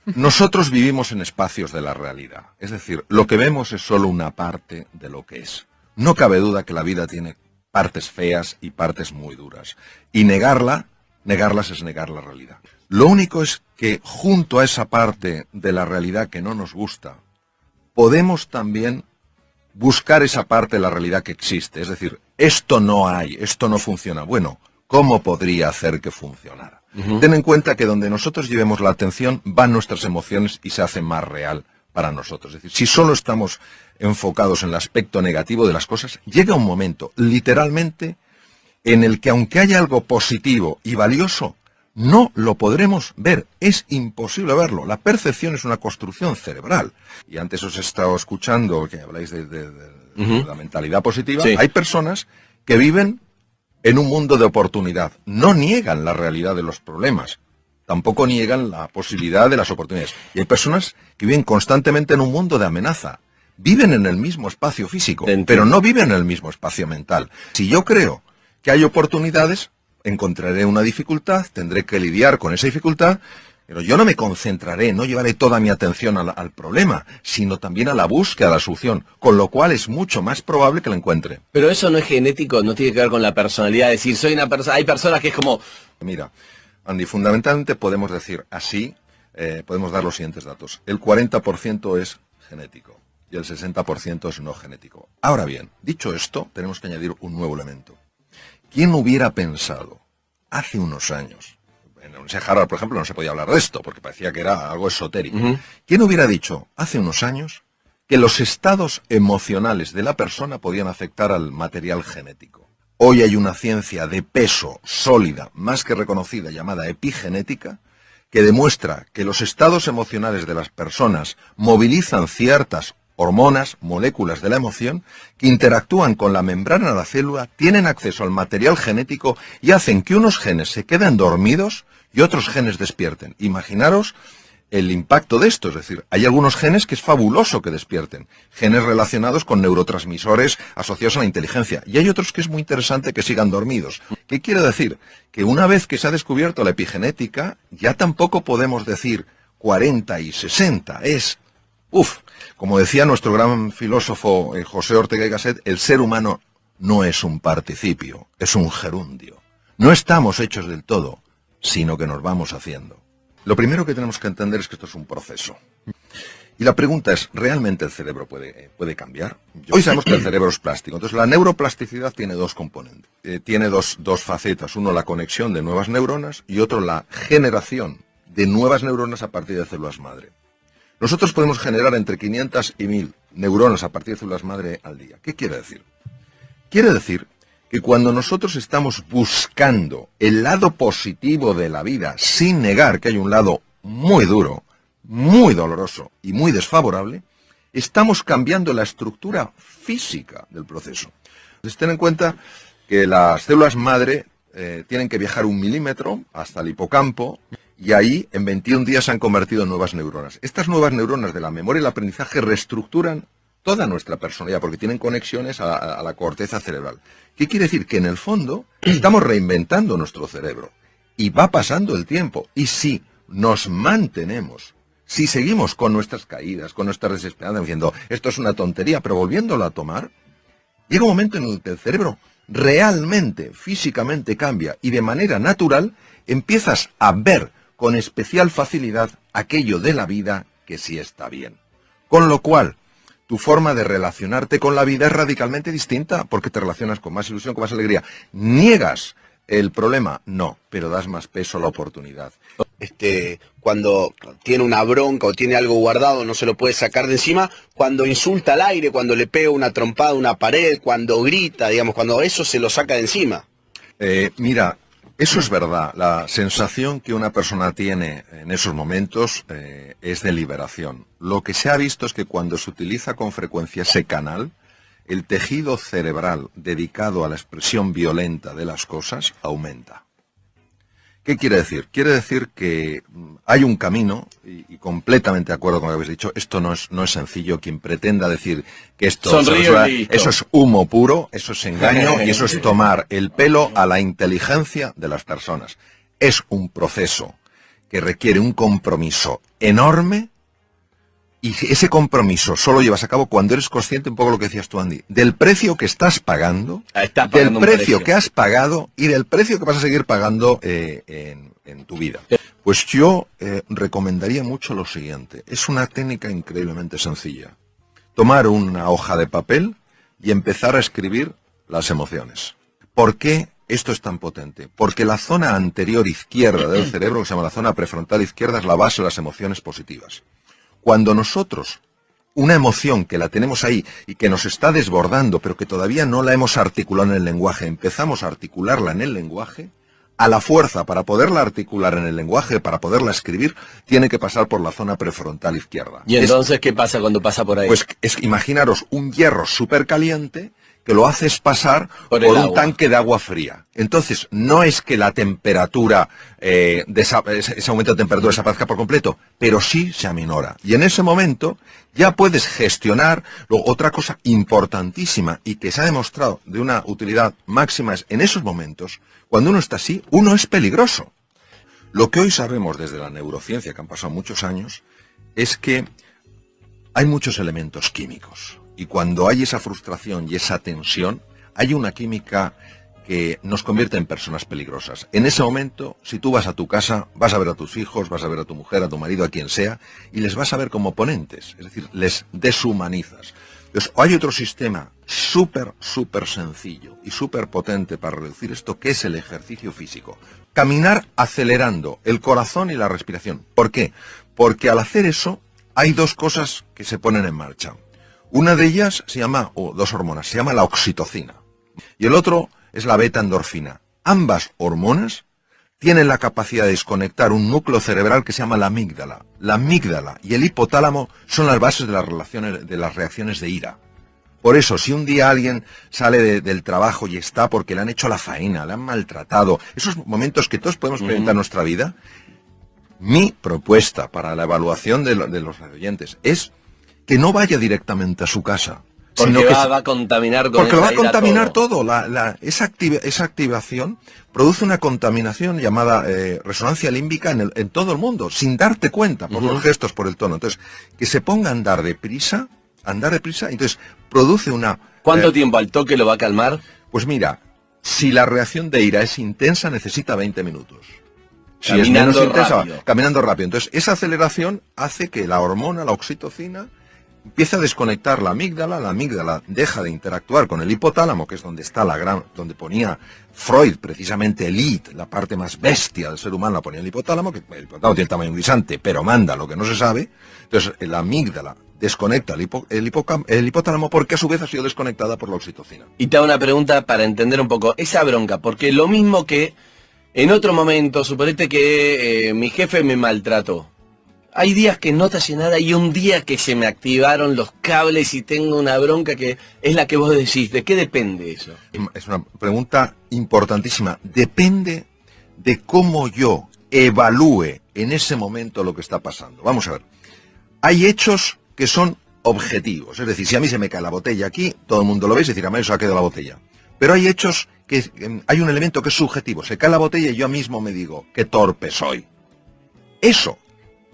Nosotros vivimos en espacios de la realidad. Es decir, lo que vemos es solo una parte de lo que es. No cabe duda que la vida tiene partes feas y partes muy duras. Y negarlas es negar la realidad. Lo único es que junto a esa parte de la realidad que no nos gusta, podemos también buscar esa parte de la realidad que existe. Es decir, esto no hay, esto no funciona. Bueno, ¿cómo podría hacer que funcionara? Ten en cuenta que donde nosotros llevemos la atención van nuestras emociones y se hace más real para nosotros. Es decir, si solo estamos enfocados en el aspecto negativo de las cosas, llega un momento, literalmente, en el que aunque haya algo positivo y valioso, no lo podremos ver. Es imposible verlo. La percepción es una construcción cerebral. Y antes os he estado escuchando que habláis de la mentalidad positiva. Sí. Hay personas que viven en un mundo de oportunidad. No niegan la realidad de los problemas. Tampoco niegan la posibilidad de las oportunidades. Y hay personas que viven constantemente en un mundo de amenaza. Viven en el mismo espacio físico, pero no viven en el mismo espacio mental. Si yo creo que hay oportunidades, encontraré una dificultad, tendré que lidiar con esa dificultad, pero yo no me concentraré, no llevaré toda mi atención al problema, sino también a la búsqueda de la solución, con lo cual es mucho más probable que la encuentre. Pero eso no es genético, no tiene que ver con la personalidad, es decir, soy una persona, hay personas que es como... Mira, Andy, fundamentalmente podemos decir así, podemos dar los siguientes datos. El 40% es genético y el 60% es no genético. Ahora bien, dicho esto, tenemos que añadir un nuevo elemento. ¿Quién hubiera pensado hace unos años? En la Universidad de Harvard, por ejemplo, no se podía hablar de esto, porque parecía que era algo esotérico. ¿Quién hubiera dicho hace unos años que los estados emocionales de la persona podían afectar al material genético? Hoy hay una ciencia de peso sólida, más que reconocida, llamada epigenética, que demuestra que los estados emocionales de las personas movilizan ciertas hormonas, moléculas de la emoción, que interactúan con la membrana de la célula, tienen acceso al material genético y hacen que unos genes se queden dormidos y otros genes despierten. Imaginaros el impacto de esto, es decir, hay algunos genes que es fabuloso que despierten, genes relacionados con neurotransmisores asociados a la inteligencia, y hay otros que es muy interesante que sigan dormidos. ¿Qué quiere decir? Que una vez que se ha descubierto la epigenética, ya tampoco podemos decir 40 y 60, es... Como decía nuestro gran filósofo José Ortega y Gasset, el ser humano no es un participio, es un gerundio. No estamos hechos del todo, sino que nos vamos haciendo. Lo primero que tenemos que entender es que esto es un proceso. Y la pregunta es, ¿realmente el cerebro puede cambiar? Hoy sabemos que el cerebro es plástico. Entonces, la neuroplasticidad tiene dos componentes. Tiene dos facetas. Uno, la conexión de nuevas neuronas y otro, la generación de nuevas neuronas a partir de células madre. Nosotros podemos generar entre 500 y 1000 neuronas a partir de células madre al día. ¿Qué quiere decir? Quiere decir que cuando nosotros estamos buscando el lado positivo de la vida, sin negar que hay un lado muy duro, muy doloroso y muy desfavorable, estamos cambiando la estructura física del proceso. Entonces, ten en cuenta que las células madre tienen que viajar 1 milímetro hasta el hipocampo, y ahí, en 21 días, se han convertido en nuevas neuronas. Estas nuevas neuronas de la memoria y el aprendizaje reestructuran toda nuestra personalidad, porque tienen conexiones a la corteza cerebral. ¿Qué quiere decir? Que en el fondo estamos reinventando nuestro cerebro. Y va pasando el tiempo. Y si nos mantenemos, si seguimos con nuestras caídas, con nuestras desesperanzas, diciendo, esto es una tontería, pero volviéndolo a tomar, llega un momento en el que el cerebro realmente, físicamente cambia, y de manera natural empiezas a ver con especial facilidad aquello de la vida que sí está bien. Con lo cual, tu forma de relacionarte con la vida es radicalmente distinta, porque te relacionas con más ilusión, con más alegría. ¿Niegas el problema? No, pero das más peso a la oportunidad. Cuando tiene una bronca o tiene algo guardado, no se lo puede sacar de encima, cuando insulta al aire, cuando le pega una trompada a una pared, cuando grita, digamos, cuando eso se lo saca de encima. Mira, eso es verdad. La sensación que una persona tiene en esos momentos es de liberación. Lo que se ha visto es que cuando se utiliza con frecuencia ese canal, el tejido cerebral dedicado a la expresión violenta de las cosas aumenta. ¿Qué quiere decir? Quiere decir que hay un camino, y completamente de acuerdo con lo que habéis dicho, esto no es sencillo. Quien pretenda decir que esto eso es humo puro, eso es engaño y eso es tomar el pelo a la inteligencia de las personas. Es un proceso que requiere un compromiso enorme, y ese compromiso solo llevas a cabo cuando eres consciente, un poco lo que decías tú, Andy, del precio que estás pagando, del precio que has pagado y del precio que vas a seguir pagando en tu vida. Pues yo recomendaría mucho lo siguiente. Es una técnica increíblemente sencilla. Tomar una hoja de papel y empezar a escribir las emociones. ¿Por qué esto es tan potente? Porque la zona anterior izquierda del cerebro, que se llama la zona prefrontal izquierda, es la base de las emociones positivas. Cuando nosotros, una emoción que la tenemos ahí y que nos está desbordando, pero que todavía no la hemos articulado en el lenguaje, empezamos a articularla en el lenguaje, a la fuerza, para poderla articular en el lenguaje, para poderla escribir, tiene que pasar por la zona prefrontal izquierda. ¿Y entonces qué pasa cuando pasa por ahí? Pues imaginaros un hierro súper caliente que lo haces pasar por un tanque de agua fría. Entonces, no es que la temperatura, ese aumento de temperatura desaparezca por completo, pero sí se aminora. Y en ese momento ya puedes gestionar. Luego, otra cosa importantísima y que se ha demostrado de una utilidad máxima es, en esos momentos, cuando uno está así, uno es peligroso. Lo que hoy sabemos desde la neurociencia, que han pasado muchos años, es que hay muchos elementos químicos. Y cuando hay esa frustración y esa tensión, hay una química que nos convierte en personas peligrosas. En ese momento, si tú vas a tu casa, vas a ver a tus hijos, vas a ver a tu mujer, a tu marido, a quien sea, y les vas a ver como oponentes, es decir, les deshumanizas. Entonces, hay otro sistema súper sencillo y súper potente para reducir esto, que es el ejercicio físico. Caminar acelerando el corazón y la respiración. ¿Por qué? Porque al hacer eso, hay dos cosas que se ponen en marcha. Una de ellas se llama, o dos hormonas, se llama la oxitocina. Y el otro es la beta-endorfina. Ambas hormonas tienen la capacidad de desconectar un núcleo cerebral que se llama la amígdala. La amígdala y el hipotálamo son las bases de las reacciones de ira. Por eso, si un día alguien sale del trabajo y está porque le han hecho la faena, le han maltratado, esos momentos que todos podemos experimentar en nuestra vida, mi propuesta para la evaluación de los oyentes es que no vaya directamente a su casa. Porque sino que va a contaminar con porque lo va a ira contaminar todo. Esa activación produce una contaminación llamada resonancia límbica en todo el mundo, sin darte cuenta, por los gestos, por el tono. Entonces, que se ponga a andar deprisa, entonces produce una... ¿Cuánto tiempo al toque lo va a calmar? Pues mira, si la reacción de ira es intensa, necesita 20 minutos. Si Caminando es menos intensa, rápido. caminando rápido. Entonces, esa aceleración hace que la hormona, la oxitocina, empieza a desconectar la amígdala deja de interactuar con el hipotálamo, que es donde está donde ponía Freud precisamente el id, la parte más bestia del ser humano la ponía el hipotálamo, que el hipotálamo tiene tamaño guisante, pero manda lo que no se sabe. Entonces la amígdala desconecta el hipotálamo porque a su vez ha sido desconectada por la oxitocina. Y te hago una pregunta para entender un poco esa bronca, porque lo mismo que en otro momento, suponete que mi jefe me maltrató. Hay días que no te hace nada y un día que se me activaron los cables y tengo una bronca que es la que vos decís. ¿De qué depende eso? Es una pregunta importantísima. Depende de cómo yo evalúe en ese momento lo que está pasando. Vamos a ver. Hay hechos que son objetivos. Es decir, si a mí se me cae la botella aquí, todo el mundo lo ve y se dirá, me ha quedado la botella. Pero hay hechos que hay un elemento que es subjetivo. Se cae la botella y yo mismo me digo, qué torpe soy. Eso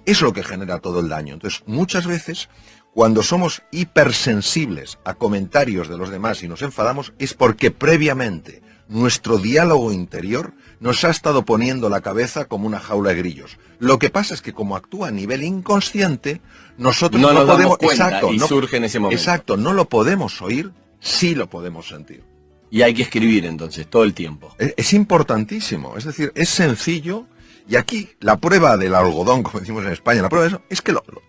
es lo que genera todo el daño. Entonces, muchas veces, cuando somos hipersensibles a comentarios de los demás y nos enfadamos, es porque previamente nuestro diálogo interior nos ha estado poniendo la cabeza como una jaula de grillos. Lo que pasa es que como actúa a nivel inconsciente, nosotros no nos podemos... damos cuenta Exacto, y surge en ese momento. Exacto, no lo podemos oír, sí lo podemos sentir. Y hay que escribir entonces, todo el tiempo. Es importantísimo, es decir, es sencillo. Y aquí la prueba del algodón, como decimos en España, la prueba de eso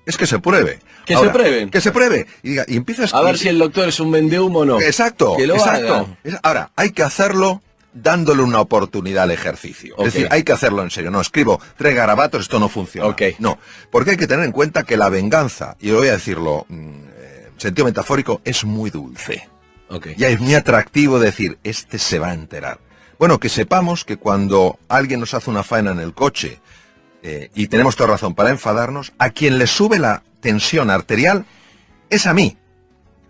es que se pruebe. Que Ahora, se pruebe. Que se pruebe. Y empiezas A ver si el doctor es un vendehumo o no. Exacto, que lo exacto. haga. Ahora, hay que hacerlo dándole una oportunidad al ejercicio. Okay. Es decir, hay que hacerlo en serio. No escribo 3 garabatos, esto no funciona. Okay. No, porque hay que tener en cuenta que la venganza, y voy a decirlo en sentido metafórico, es muy dulce. Okay. Ya es muy atractivo decir, este se va a enterar. Bueno, que sepamos que cuando alguien nos hace una faena en el coche, y tenemos toda razón para enfadarnos, a quien le sube la tensión arterial es a mí.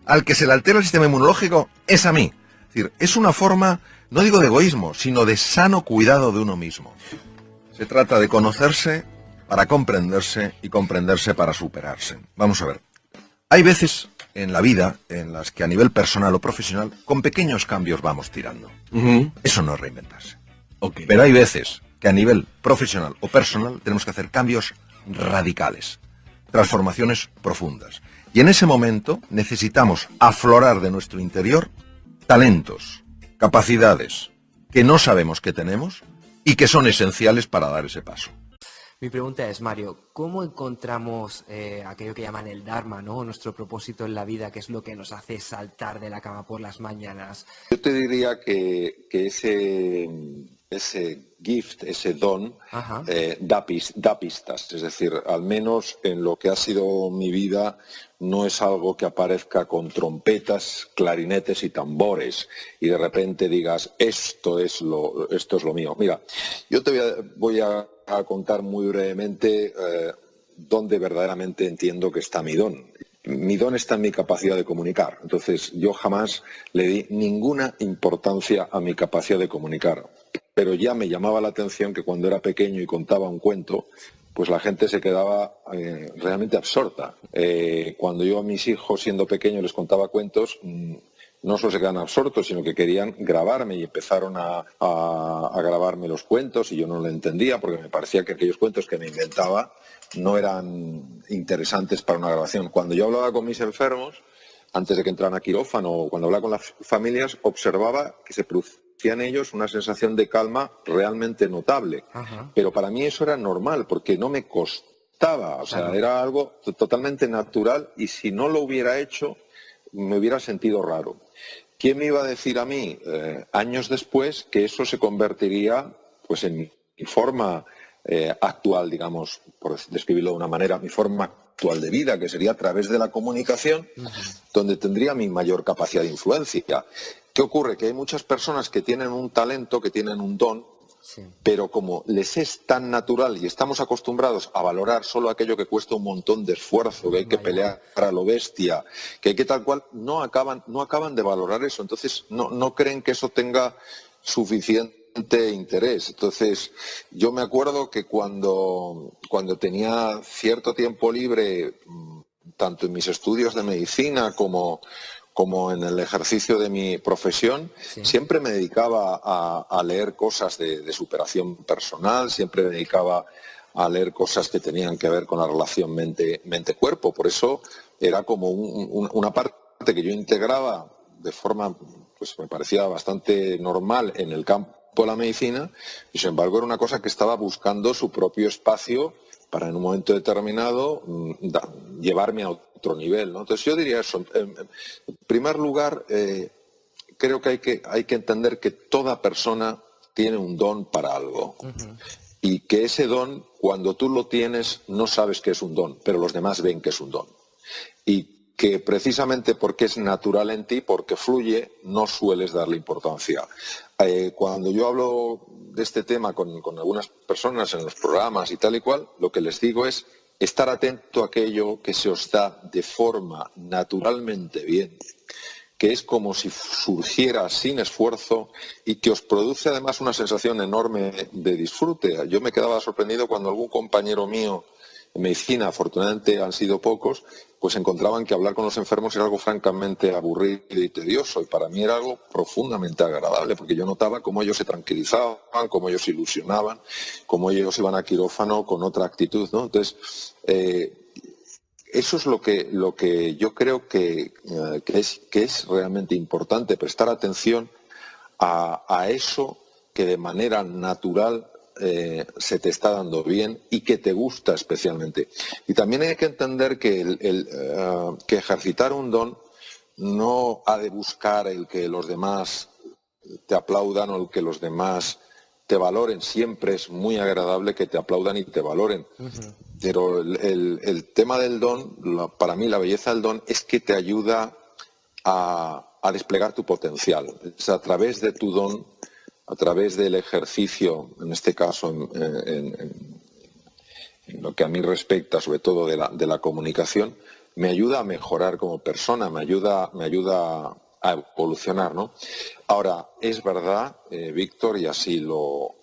Al que se le altera el sistema inmunológico es a mí. Es decir, es una forma, no digo de egoísmo, sino de sano cuidado de uno mismo. Se trata de conocerse, para comprenderse y comprenderse para superarse. Vamos a ver. Hay veces en la vida en las que a nivel personal o profesional con pequeños cambios vamos tirando. Eso no es reinventarse. Ok. Pero hay veces que a nivel profesional o personal tenemos que hacer cambios radicales, transformaciones profundas. Y en ese momento necesitamos aflorar de nuestro interior talentos, capacidades que no sabemos que tenemos y que son esenciales para dar ese paso. Mi pregunta es, Mario, ¿cómo encontramos aquello que llaman el Dharma, ¿no? Nuestro propósito en la vida, que es lo que nos hace saltar de la cama por las mañanas? Yo te diría que ese gift, ese don, da pistas. Es decir, al menos en lo que ha sido mi vida, no es algo que aparezca con trompetas, clarinetes y tambores y de repente digas, esto es lo mío. Mira, yo te voy a contar muy brevemente dónde verdaderamente entiendo que está mi don. Mi don está en mi capacidad de comunicar. Entonces, yo jamás le di ninguna importancia a mi capacidad de comunicar. Pero ya me llamaba la atención que cuando era pequeño y contaba un cuento, pues la gente se quedaba realmente absorta. Cuando yo a mis hijos, siendo pequeños, les contaba cuentos, no solo se quedan absortos, sino que querían grabarme y empezaron a grabarme los cuentos y yo no lo entendía porque me parecía que aquellos cuentos que me inventaba no eran interesantes para una grabación. Cuando yo hablaba con mis enfermos, antes de que entraran a quirófano o cuando hablaba con las familias, observaba que se producía en ellos una sensación de calma realmente notable. Pero para mí eso era normal porque no me costaba, o sea, era algo totalmente natural y si no lo hubiera hecho me hubiera sentido raro. ¿Quién me iba a decir a mí años después que eso se convertiría pues en mi forma actual, digamos, por describirlo de una manera, mi forma actual de vida, que sería a través de la comunicación, donde tendría mi mayor capacidad de influencia? ¿Qué ocurre? Que hay muchas personas que tienen un talento, que tienen un don, pero como les es tan natural y estamos acostumbrados a valorar solo aquello que cuesta un montón de esfuerzo, que hay que pelear a lo bestia, que hay que tal cual, no acaban de valorar eso. Entonces no creen que eso tenga suficiente interés. Entonces yo me acuerdo que cuando tenía cierto tiempo libre, tanto en mis estudios de medicina como en el ejercicio de mi profesión, siempre me dedicaba a leer cosas de superación personal, siempre me dedicaba a leer cosas que tenían que ver con la relación mente-cuerpo. Por eso era como una parte que yo integraba de forma, pues me parecía bastante normal en el campo de la medicina, y sin embargo era una cosa que estaba buscando su propio espacio para en un momento determinado llevarme a otro nivel, ¿no? Entonces yo diría eso. En primer lugar, creo que hay que entender que toda persona tiene un don para algo. Y que ese don, cuando tú lo tienes, no sabes que es un don, pero los demás ven que es un don. Y que precisamente porque es natural en ti, porque fluye, no sueles darle importancia. Cuando yo hablo de este tema con algunas personas en los programas y tal y cual, lo que les digo es estar atento a aquello que se os da de forma naturalmente bien, que es como si surgiera sin esfuerzo y que os produce además una sensación enorme de disfrute. Yo me quedaba sorprendido cuando algún compañero mío en medicina, afortunadamente han sido pocos, pues encontraban que hablar con los enfermos era algo francamente aburrido y tedioso, y para mí era algo profundamente agradable, porque yo notaba cómo ellos se tranquilizaban, cómo ellos se ilusionaban, cómo ellos iban a quirófano con otra actitud, ¿no? Entonces, eso es lo que yo creo que es realmente importante, prestar atención a eso que de manera natural se te está dando bien y que te gusta especialmente. Y también hay que entender que que ejercitar un don no ha de buscar el que los demás te aplaudan o el que los demás te valoren. Siempre es muy agradable que te aplaudan y te valoren. Pero el tema del don, para mí la belleza del don es que te ayuda a desplegar tu potencial. Es a través de tu don, a través del ejercicio, en este caso en lo que a mí respecta, sobre todo de la comunicación, me ayuda a mejorar como persona, me ayuda a evolucionar, ¿no? Ahora, es verdad, Víctor, y así lo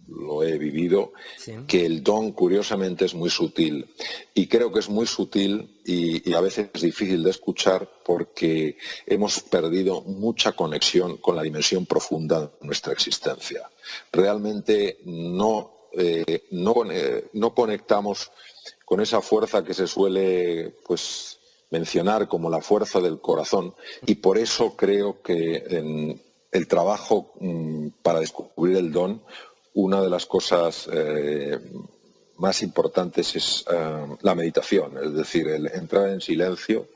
lo he vivido, Sí. que el don curiosamente es muy sutil. Y creo que es muy sutil y a veces es difícil de escuchar porque hemos perdido mucha conexión con la dimensión profunda de nuestra existencia. Realmente no conectamos con esa fuerza que se suele mencionar como la fuerza del corazón, y por eso creo que en el trabajo para descubrir el don, una de las cosas más importantes es la meditación, es decir, el entrar en silencio,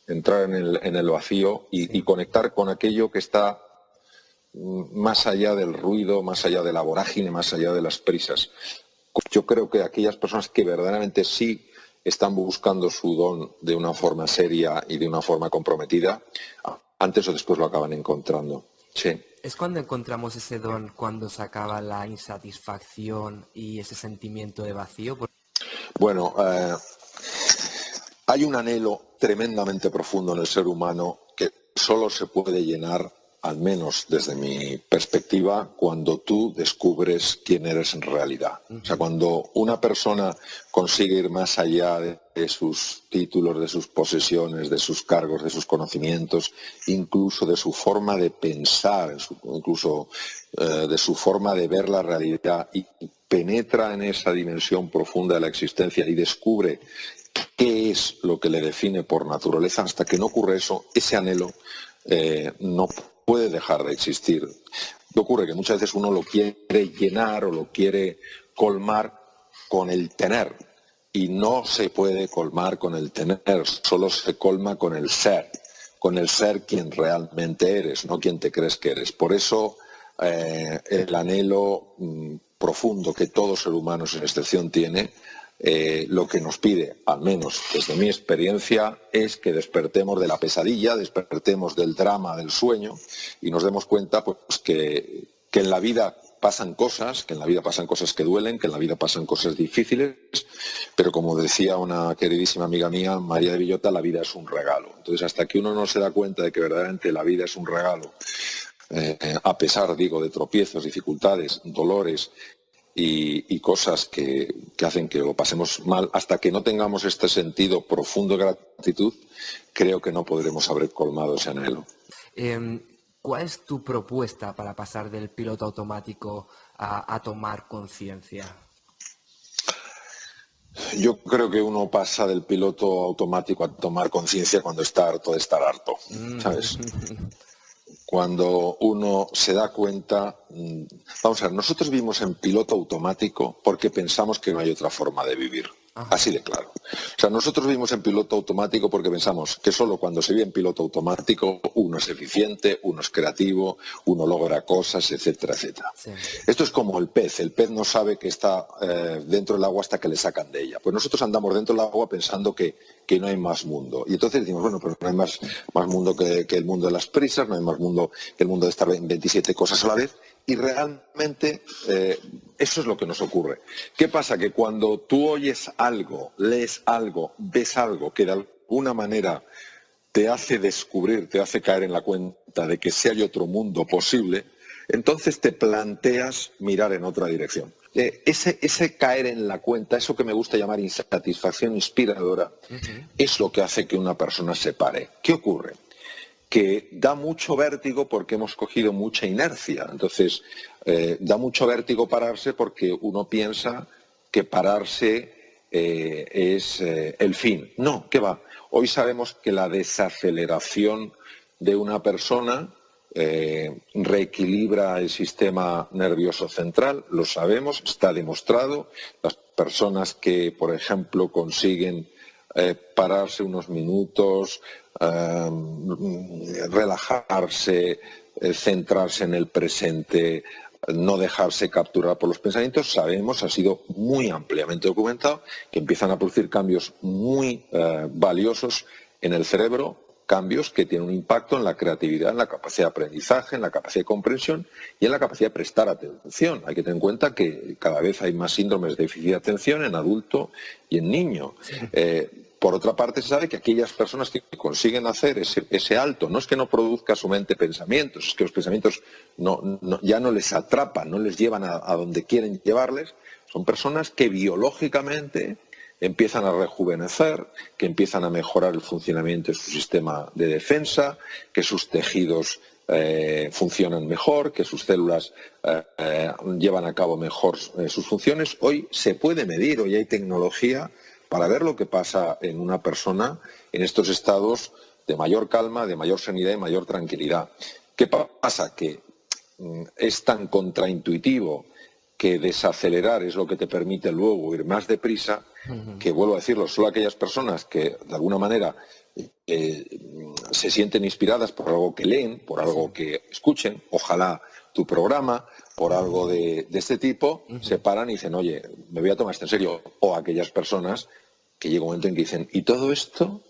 entrar en el vacío y conectar con aquello que está más allá del ruido, más allá de la vorágine, más allá de las prisas. Yo creo que aquellas personas que verdaderamente sí están buscando su don de una forma seria y de una forma comprometida, antes o después lo acaban encontrando. Sí. ¿Es cuando encontramos ese don, cuando se acaba la insatisfacción y ese sentimiento de vacío? Bueno, hay un anhelo tremendamente profundo en el ser humano que solo se puede llenar, al menos desde mi perspectiva, cuando tú descubres quién eres en realidad. O sea, cuando una persona consigue ir más allá de sus títulos, de sus posesiones, de sus cargos, de sus conocimientos, incluso de su forma de pensar, incluso de su forma de ver la realidad, y penetra en esa dimensión profunda de la existencia y descubre qué es lo que le define por naturaleza, hasta que no ocurre eso, ese anhelo no puede dejar de existir. ¿Qué ocurre? Que muchas veces uno lo quiere llenar o lo quiere colmar con el tener, y no se puede colmar con el tener, solo se colma con el ser quien realmente eres, no quien te crees que eres. Por eso el anhelo profundo que todo ser humano sin excepción tiene, lo que nos pide, al menos desde mi experiencia, es que despertemos de la pesadilla, despertemos del drama del sueño y nos demos cuenta que en la vida pasan cosas, que en la vida pasan cosas que duelen, que en la vida pasan cosas difíciles, pero como decía una queridísima amiga mía, María de Villota, la vida es un regalo. Entonces, hasta que uno no se da cuenta de que verdaderamente la vida es un regalo, a pesar, digo, de tropiezos, dificultades, dolores y cosas que hacen que lo pasemos mal, hasta que no tengamos este sentido profundo de gratitud, creo que no podremos haber colmado ese anhelo. ¿Cuál es tu propuesta para pasar del piloto automático a tomar conciencia? Yo creo que uno pasa del piloto automático a tomar conciencia cuando está harto de estar harto, ¿sabes? Cuando uno se da cuenta, vamos a ver, nosotros vivimos en piloto automático porque pensamos que no hay otra forma de vivir. Ajá. Así de claro. O sea, nosotros vivimos en piloto automático porque pensamos que solo cuando se vive en piloto automático uno es eficiente, uno es creativo, uno logra cosas, etcétera, etcétera. Sí. Esto es como el pez no sabe que está dentro del agua hasta que le sacan de ella. Pues nosotros andamos dentro del agua pensando que no hay más mundo. Y entonces decimos, bueno, pero no hay más mundo que el mundo de las prisas, no hay más mundo que el mundo de estar en 27 cosas a la vez. Y realmente eso es lo que nos ocurre. ¿Qué pasa? Que cuando tú oyes algo, lees algo, ves algo que de alguna manera te hace descubrir, te hace caer en la cuenta de que sí hay otro mundo posible, entonces te planteas mirar en otra dirección. Ese caer en la cuenta, eso que me gusta llamar insatisfacción inspiradora, es lo que hace que una persona se pare. ¿Qué ocurre? Que da mucho vértigo porque hemos cogido mucha inercia. Entonces, da mucho vértigo pararse porque uno piensa que pararse es el fin. No, ¿qué va? Hoy sabemos que la desaceleración de una persona reequilibra el sistema nervioso central, lo sabemos, está demostrado. Las personas que, por ejemplo, consiguen pararse unos minutos, relajarse, centrarse en el presente, no dejarse capturar por los pensamientos, sabemos, ha sido muy ampliamente documentado, que empiezan a producir cambios muy valiosos en el cerebro, cambios que tienen un impacto en la creatividad, en la capacidad de aprendizaje, en la capacidad de comprensión y en la capacidad de prestar atención. Hay que tener en cuenta que cada vez hay más síndromes de déficit de atención en adulto y en niño. Sí. por otra parte, se sabe que aquellas personas que consiguen hacer ese alto, no es que no produzca su mente pensamientos, es que los pensamientos ya no les atrapan, no les llevan a donde quieren llevarles, son personas que biológicamente empiezan a rejuvenecer, que empiezan a mejorar el funcionamiento de su sistema de defensa, que sus tejidos funcionan mejor, que sus células llevan a cabo mejor sus funciones. Hoy se puede medir, hoy hay tecnología para ver lo que pasa en una persona en estos estados de mayor calma, de mayor serenidad y mayor tranquilidad. ¿Qué pasa? Que es tan contraintuitivo que desacelerar es lo que te permite luego ir más deprisa, que vuelvo a decirlo, solo aquellas personas que de alguna manera se sienten inspiradas por algo que leen, por algo que escuchen, ojalá tu programa, por algo de este tipo, se paran y dicen, oye, me voy a tomar esto en serio. O aquellas personas que llega un momento en que dicen, ¿y todo esto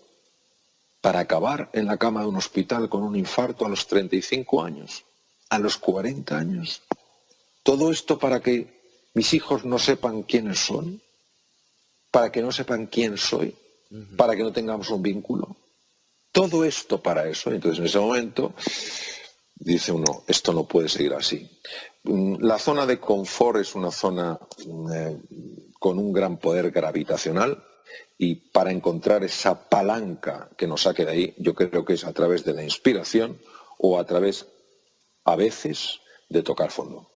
para acabar en la cama de un hospital con un infarto a los 35 años? ¿A los 40 años? ¿Todo esto para que mis hijos no sepan quiénes son? ¿Para que no sepan quién soy? ¿Para que no tengamos un vínculo? Todo esto para eso. Entonces en ese momento dice uno, esto no puede seguir así. La zona de confort es una zona con un gran poder gravitacional y para encontrar esa palanca que nos saque de ahí, yo creo que es a través de la inspiración o a través, a veces, de tocar fondo.